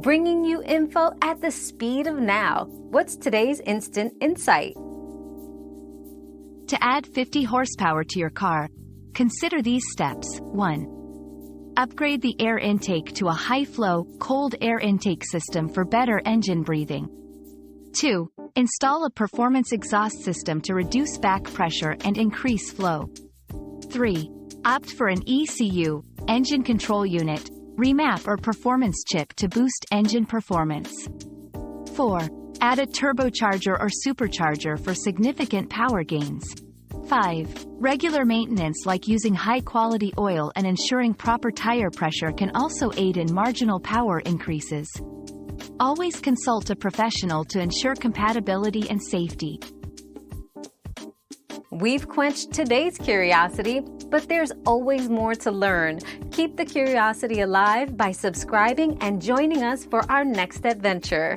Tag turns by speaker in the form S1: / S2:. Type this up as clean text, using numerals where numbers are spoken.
S1: bringing you info at the speed of now. What's today's instant insight?
S2: To add 50 horsepower to your car, consider these steps. 1. Upgrade the air intake to a high-flow, cold air intake system for better engine breathing. 2. Install a performance exhaust system to reduce back pressure and increase flow. 3. Opt for an ECU, engine control unit, remap or performance chip to boost engine performance. 4. Add a turbocharger or supercharger for significant power gains. 5. Regular maintenance like using high-quality oil and ensuring proper tire pressure can also aid in marginal power increases. Always consult a professional to ensure compatibility and safety.
S1: We've quenched today's curiosity, but there's always more to learn. Keep the curiosity alive by subscribing and joining us for our next adventure.